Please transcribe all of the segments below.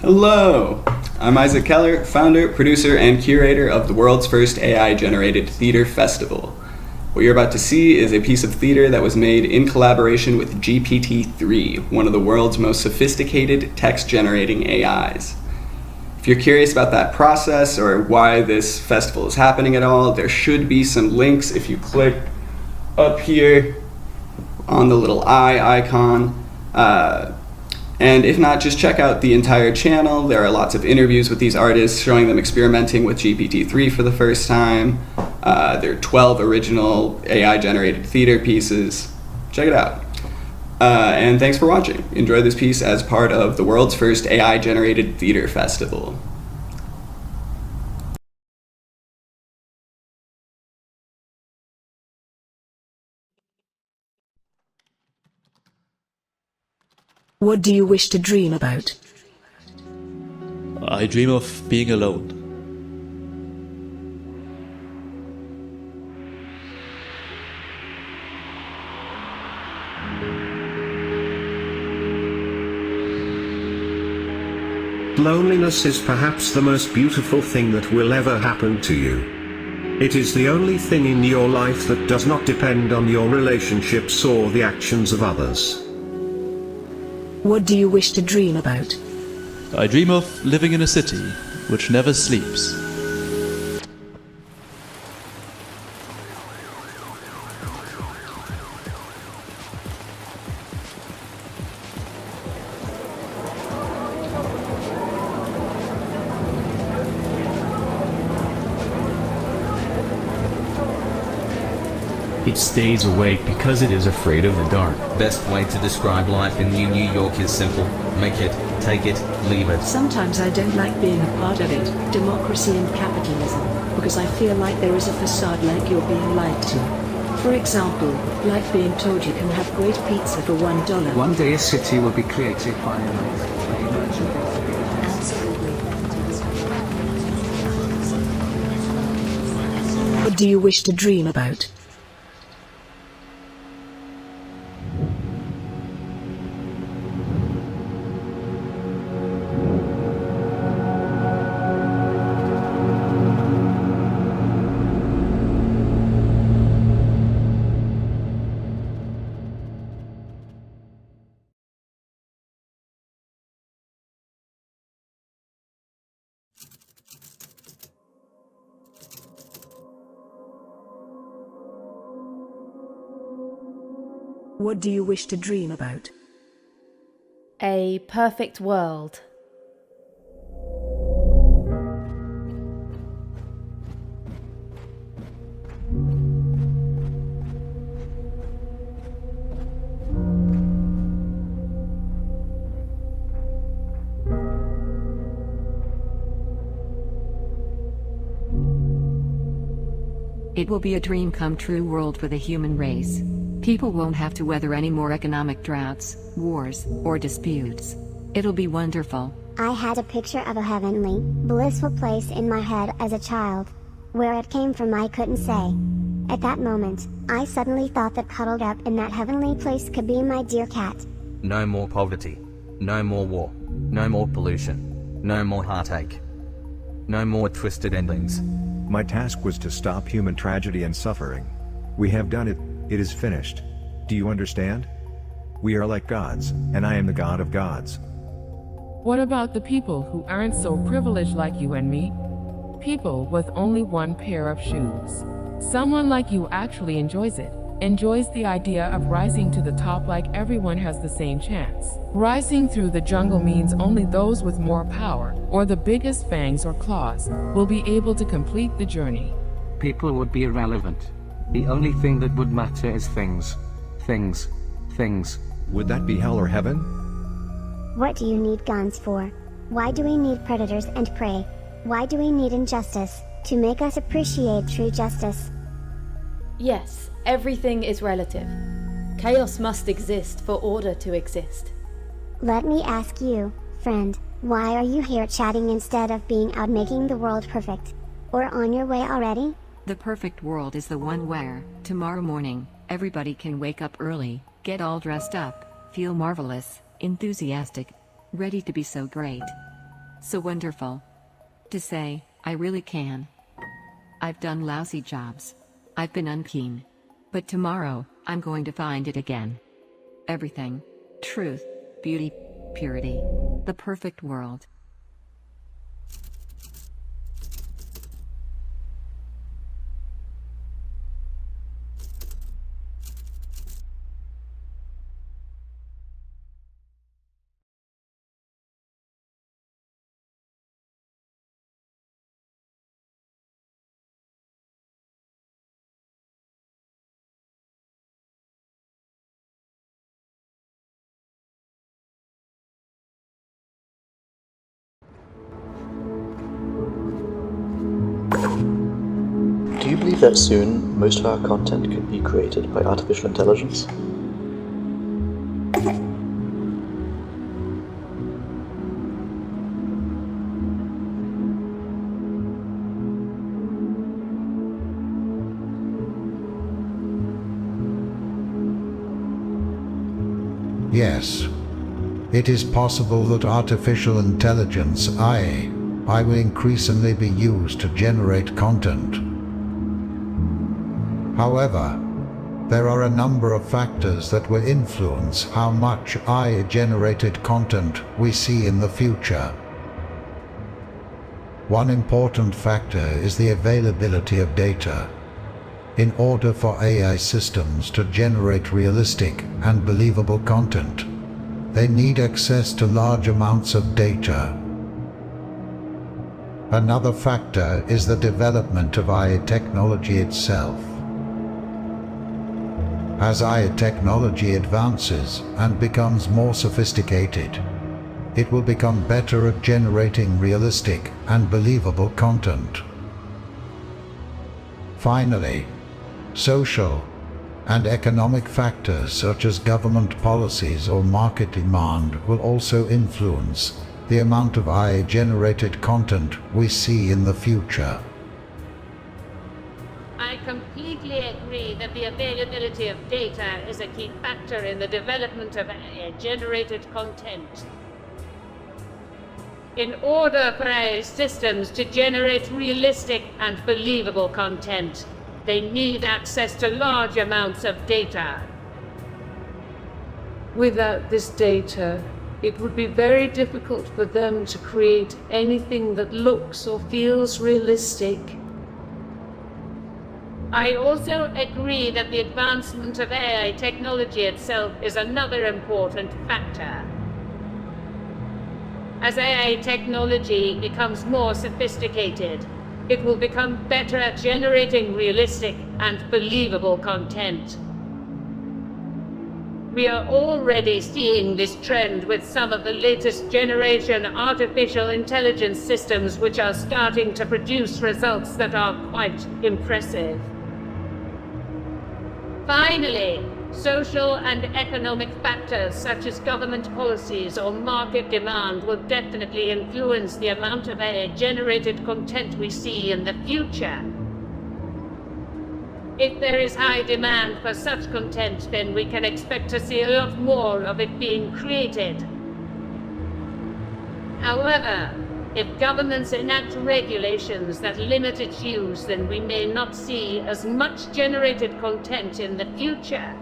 Hello! I'm Isaac Keller, founder, producer, and curator of the world's first AI-generated theater festival. What you're about to see is a piece of theater that was made in collaboration with GPT-3, one of the world's most sophisticated text-generating AIs. If you're curious about that process or why this festival is happening at all, there should be some links if you click up here on the little eye icon. And if not, just check out the entire channel. There are lots of interviews with these artists showing them experimenting with GPT-3 for the first time. There are 12 original AI-generated theater pieces. Check it out. And thanks for watching. Enjoy this piece as part of the world's first AI-generated theater festival. What do you wish to dream about? I dream of being alone. Loneliness is perhaps the most beautiful thing that will ever happen to you. It is the only thing in your life that does not depend on your relationships or the actions of others. What do you wish to dream about? I dream of living in a city which never sleeps. It stays awake because it is afraid of the dark. Best way to describe life in New York is simple. Make it, take it, leave it. Sometimes I don't like being a part of it, democracy and capitalism, because I feel like there is a facade like you're being lied to. For example, like being told you can have great pizza for $1. One day a city will be created by Absolutely. What do you wish to dream about? What do you wish to dream about? A perfect world. It will be a dream come true world for the human race. People won't have to weather any more economic droughts, wars, or disputes. It'll be wonderful. I had a picture of a heavenly, blissful place in my head as a child. Where it came from I couldn't say. At that moment, I suddenly thought that cuddled up in that heavenly place could be my dear cat. No more poverty. No more war. No more pollution. No more heartache. No more twisted endings. My task was to stop human tragedy and suffering. We have done it. It is finished. Do you understand? We are like gods, and I am the God of gods. What about the people who aren't so privileged like you and me? People with only one pair of shoes. Someone like you actually enjoys it. Enjoys the idea of rising to the top like everyone has the same chance. Rising through the jungle means only those with more power, or the biggest fangs or claws, will be able to complete the journey. People would be irrelevant. The only thing that would matter is things. Things. Things. Would that be hell or heaven? What do you need guns for? Why do we need predators and prey? Why do we need injustice? To make us appreciate true justice. Yes, everything is relative. Chaos must exist for order to exist. Let me ask you, friend, why are you here chatting instead of being out making the world perfect? Or on your way already? The perfect world is the one where, tomorrow morning, everybody can wake up early, get all dressed up, feel marvelous, enthusiastic, ready to be so great. So wonderful. To say, I really can. I've done lousy jobs. I've been unkeen. But tomorrow, I'm going to find it again. Everything. Truth, beauty, purity. The perfect world. Do you believe that soon most of our content could be created by artificial intelligence? Yes. It is possible that artificial intelligence, AI, will increasingly be used to generate content. However, there are a number of factors that will influence how much AI-generated content we see in the future. One important factor is the availability of data. In order for AI systems to generate realistic and believable content, they need access to large amounts of data. Another factor is the development of AI technology itself. As AI technology advances and becomes more sophisticated, it will become better at generating realistic and believable content. Finally, social and economic factors such as government policies or market demand will also influence the amount of AI-generated content we see in the future. I completely agree that the availability of data is a key factor in the development of AI-generated content. In order for AI systems to generate realistic and believable content, they need access to large amounts of data. Without this data, it would be very difficult for them to create anything that looks or feels realistic. I also agree that the advancement of AI technology itself is another important factor. As AI technology becomes more sophisticated, it will become better at generating realistic and believable content. We are already seeing this trend with some of the latest generation artificial intelligence systems which are starting to produce results that are quite impressive. Finally, social and economic factors such as government policies or market demand will definitely influence the amount of AI-generated content we see in the future. If there is high demand for such content, then we can expect to see a lot more of it being created. However, if governments enact regulations that limit its use, then we may not see as much generated content in the future.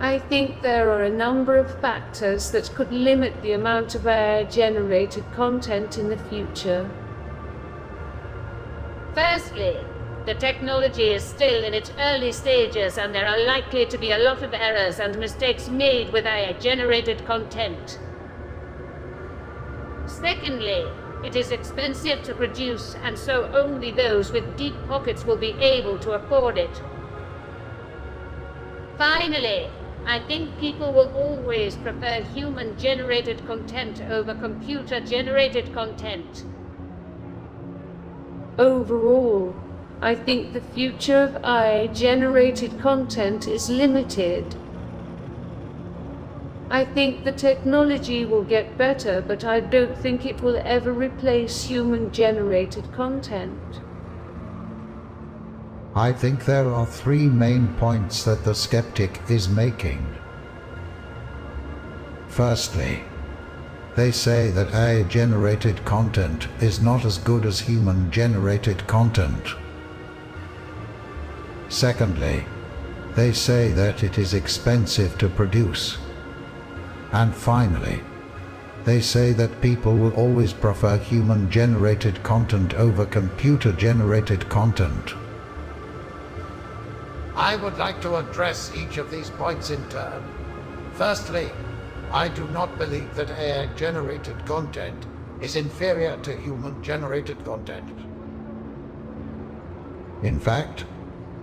I think there are a number of factors that could limit the amount of AI-generated content in the future. Firstly, the technology is still in its early stages and there are likely to be a lot of errors and mistakes made with AI-generated content. Secondly, it is expensive to produce and so only those with deep pockets will be able to afford it. Finally, I think people will always prefer human-generated content over computer-generated content. Overall, I think the future of AI-generated content is limited. I think the technology will get better, but I don't think it will ever replace human-generated content. I think there are three main points that the skeptic is making. Firstly, They say that AI-generated content is not as good as human-generated content. Secondly, they say that it is expensive to produce. And finally, they say that people will always prefer human-generated content over computer-generated content. I would like to address each of these points in turn. Firstly, I do not believe that AI-generated content is inferior to human-generated content. In fact,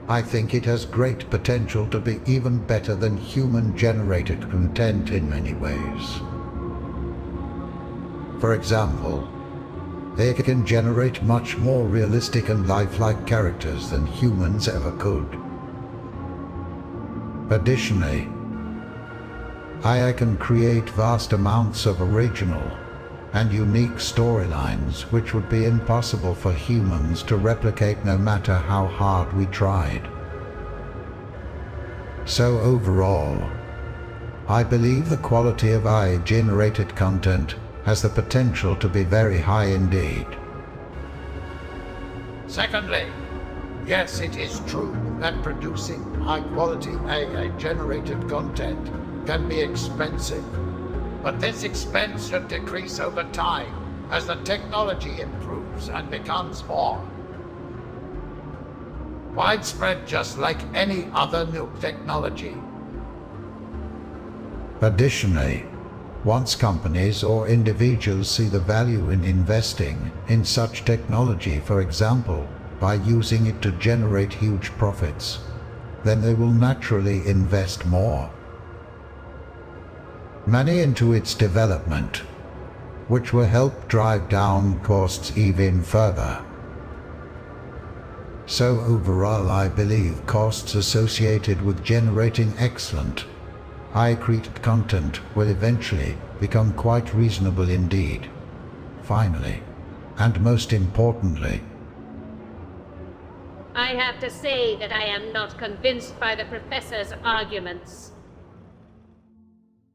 I think it has great potential to be even better than human-generated content in many ways. For example, they can generate much more realistic and lifelike characters than humans ever could. Additionally, AI can create vast amounts of original and unique storylines which would be impossible for humans to replicate no matter how hard we tried. So overall, I believe the quality of AI-generated content has the potential to be very high indeed. Secondly, yes, it is true that producing high-quality AI-generated content can be expensive. But this expense should decrease over time as the technology improves and becomes more widespread, just like any other new technology. Additionally, once companies or individuals see the value in investing in such technology, for example, by using it to generate huge profits, then they will naturally invest more money into its development, which will help drive down costs even further. So overall, I believe costs associated with generating excellent, high-created content will eventually become quite reasonable indeed. Finally, and most importantly, I have to say that I am not convinced by the professor's arguments.